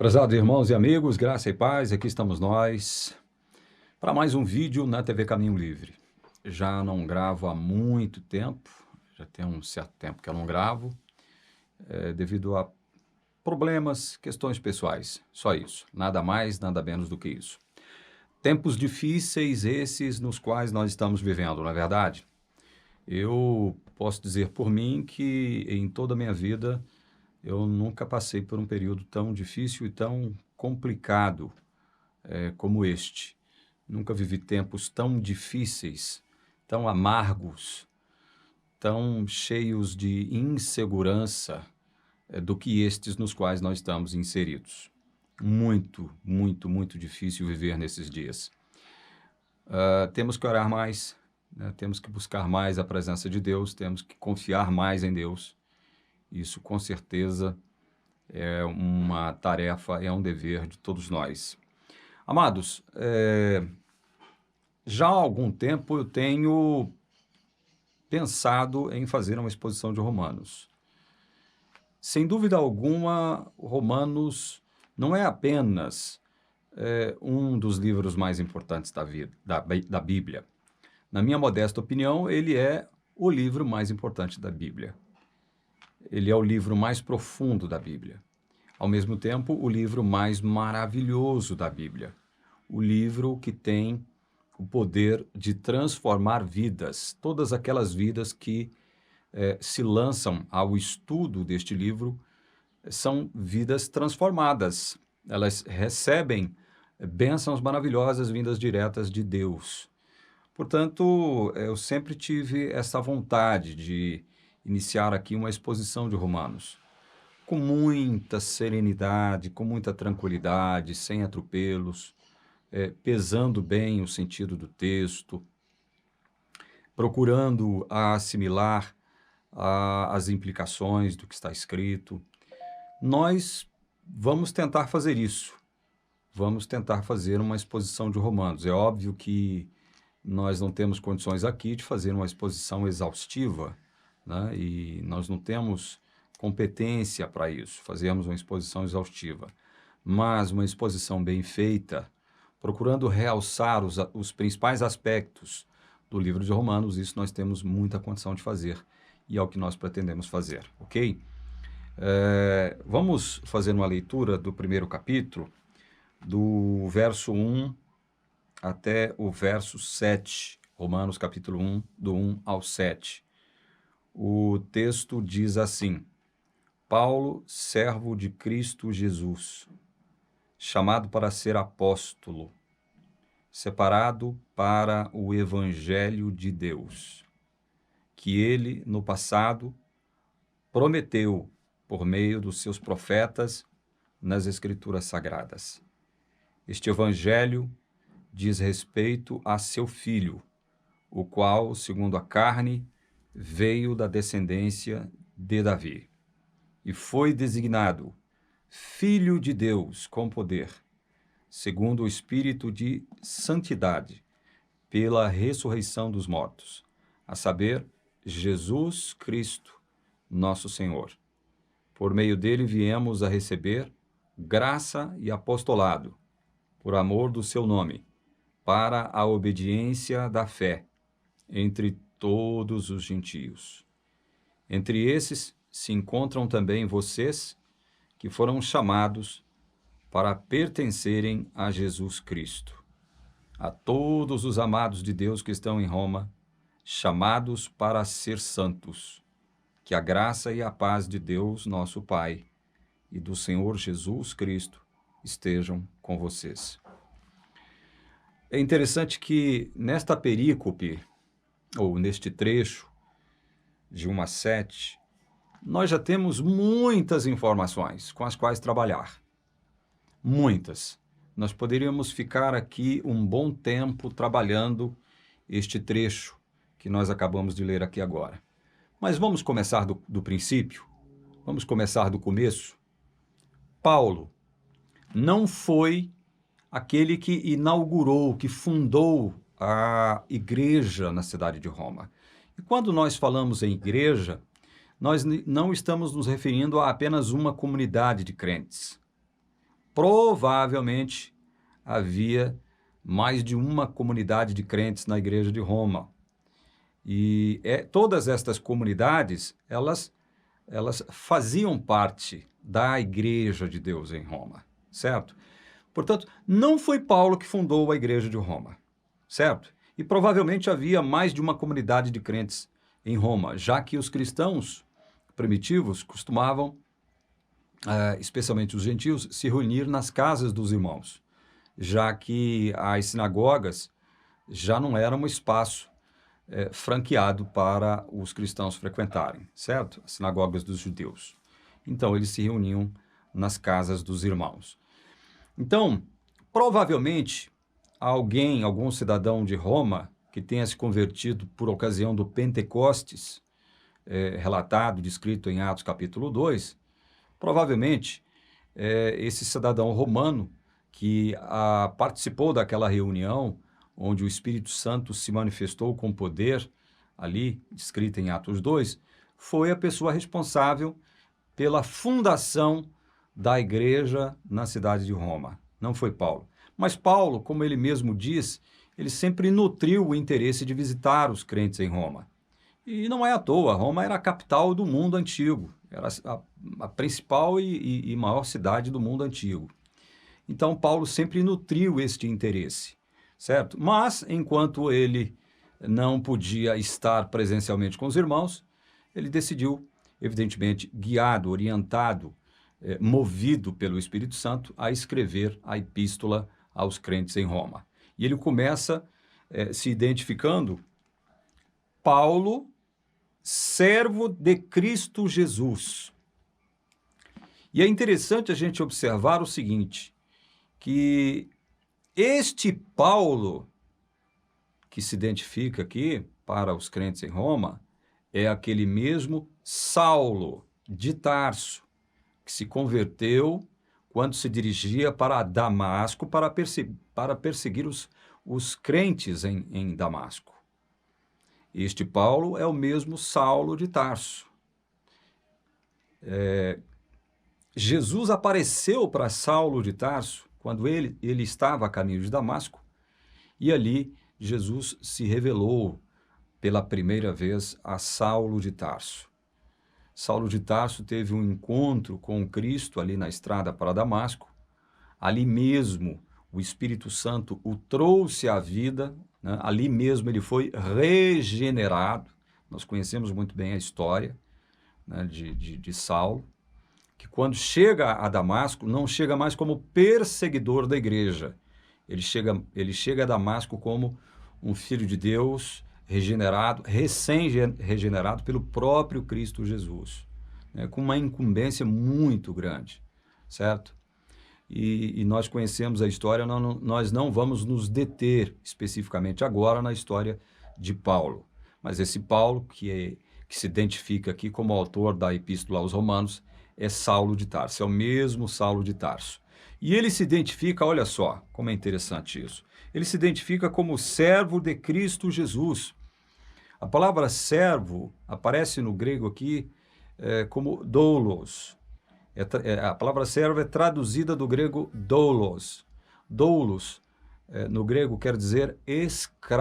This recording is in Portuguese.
Prezados irmãos e amigos, graça e paz, aqui estamos nós para mais um vídeo na TV Caminho Livre. Já não gravo há muito tempo, já tem um certo tempo que eu não gravo, devido a problemas, questões pessoais, só isso, nada mais, nada menos do que isso. Tempos difíceis esses nos quais nós estamos vivendo, não é verdade? Eu posso dizer por mim que em toda a minha vida eu nunca passei por um período tão difícil e tão complicado como este. Nunca vivi tempos tão difíceis, tão amargos, tão cheios de insegurança do que estes nos quais nós estamos inseridos. Muito, muito, muito difícil viver nesses dias. Temos que orar mais, né? Temos que buscar mais a presença de Deus, temos que confiar mais em Deus. Isso, com certeza, é uma tarefa, é um dever de todos nós. Amados, já há algum tempo eu tenho pensado em fazer uma exposição de Romanos. Sem dúvida alguma, Romanos não é apenas um dos livros mais importantes da Bíblia. Na minha modesta opinião, ele é o livro mais importante da Bíblia. Ele é o livro mais profundo da Bíblia. Ao mesmo tempo, o livro mais maravilhoso da Bíblia. O livro que tem o poder de transformar vidas. Todas aquelas vidas que se lançam ao estudo deste livro são vidas transformadas. Elas recebem bênçãos maravilhosas vindas diretas de Deus. Portanto, eu sempre tive essa vontade de iniciar aqui uma exposição de Romanos, com muita serenidade, com muita tranquilidade, sem atropelos, pesando bem o sentido do texto, procurando assimilar as implicações do que está escrito. Nós vamos tentar fazer isso, vamos tentar fazer uma exposição de Romanos. É óbvio que nós não temos condições aqui de fazer uma exposição exaustiva, né? E nós não temos competência para isso, fazermos uma exposição exaustiva. Mas uma exposição bem feita, procurando realçar os principais aspectos do livro de Romanos, isso nós temos muita condição de fazer, e é o que nós pretendemos fazer, ok? Vamos fazer uma leitura do primeiro capítulo, do verso 1 até o verso 7, Romanos capítulo 1, do 1 ao 7. O texto diz assim: Paulo, servo de Cristo Jesus, chamado para ser apóstolo, separado para o evangelho de Deus, que ele, no passado, prometeu por meio dos seus profetas nas Escrituras Sagradas. Este evangelho diz respeito a seu filho, o qual, segundo a carne, veio da descendência de Davi, e foi designado Filho de Deus com poder, segundo o Espírito de santidade, pela ressurreição dos mortos, a saber, Jesus Cristo, nosso Senhor. Por meio dele viemos a receber graça e apostolado, por amor do seu nome, para a obediência da fé entre todos os gentios. Entre esses se encontram também vocês, que foram chamados para pertencerem a Jesus Cristo. A todos os amados de Deus que estão em Roma, chamados para ser santos, que a graça e a paz de Deus, nosso Pai, e do Senhor Jesus Cristo estejam com vocês. É interessante que nesta perícope, ou neste trecho de 1 a 7, nós já temos muitas informações com as quais trabalhar. Muitas. Nós poderíamos ficar aqui um bom tempo trabalhando este trecho que nós acabamos de ler aqui agora. Mas vamos começar do princípio? Vamos começar do começo? Paulo não foi aquele que inaugurou, que fundou a igreja na cidade de Roma. E quando nós falamos em igreja, nós não estamos nos referindo a apenas uma comunidade de crentes. provavelmente havia mais de uma comunidade de crentes na igreja de Roma. E todas estas comunidades, elas faziam parte da igreja de Deus em Roma, certo? Portanto, não foi Paulo que fundou a igreja de Roma, certo? E provavelmente havia mais de uma comunidade de crentes em Roma, já que os cristãos primitivos costumavam, especialmente os gentios, se reunir nas casas dos irmãos, já que as sinagogas já não eram um espaço franqueado para os cristãos frequentarem, certo? As sinagogas dos judeus. Então, eles se reuniam nas casas dos irmãos. Então, provavelmente, algum cidadão de Roma que tenha se convertido por ocasião do Pentecostes, relatado, descrito em Atos capítulo 2, provavelmente esse cidadão romano que participou daquela reunião onde o Espírito Santo se manifestou com poder, ali, descrita em Atos 2, foi a pessoa responsável pela fundação da igreja na cidade de Roma. Não foi Paulo. Mas Paulo, como ele mesmo diz, ele sempre nutriu o interesse de visitar os crentes em Roma. E não é à toa, Roma era a capital do mundo antigo, era a principal e maior cidade do mundo antigo. Então, Paulo sempre nutriu este interesse, certo? Mas, enquanto ele não podia estar presencialmente com os irmãos, ele decidiu, evidentemente, guiado, orientado, movido pelo Espírito Santo, a escrever a epístola aos crentes em Roma. E ele começa se identificando Paulo, servo de Cristo Jesus. E é interessante a gente observar o seguinte, que este Paulo, que se identifica aqui para os crentes em Roma, é aquele mesmo Saulo de Tarso, que se converteu quando se dirigia para Damasco para perseguir os crentes em Damasco. Este Paulo é o mesmo Saulo de Tarso. Jesus apareceu para Saulo de Tarso quando ele estava a caminho de Damasco, e ali Jesus se revelou pela primeira vez a Saulo de Tarso. Saulo de Tarso teve um encontro com Cristo ali na estrada para Damasco. Ali mesmo o Espírito Santo o trouxe à vida, né? Ali mesmo ele foi regenerado. Nós conhecemos muito bem a história, né, de Saulo, que quando chega a Damasco, não chega mais como perseguidor da igreja. Ele chega a Damasco como um filho de Deus, regenerado, recém-regenerado pelo próprio Cristo Jesus, né, com uma incumbência muito grande, certo? E nós conhecemos a história, nós não vamos nos deter especificamente agora na história de Paulo, mas esse Paulo, que se identifica aqui como autor da Epístola aos Romanos, é Saulo de Tarso, é o mesmo Saulo de Tarso. E ele se identifica, olha só como é interessante isso, ele se identifica como servo de Cristo Jesus. A palavra servo aparece no grego aqui como doulos. A palavra servo é traduzida do grego doulos. Doulos, no grego, quer dizer escravo.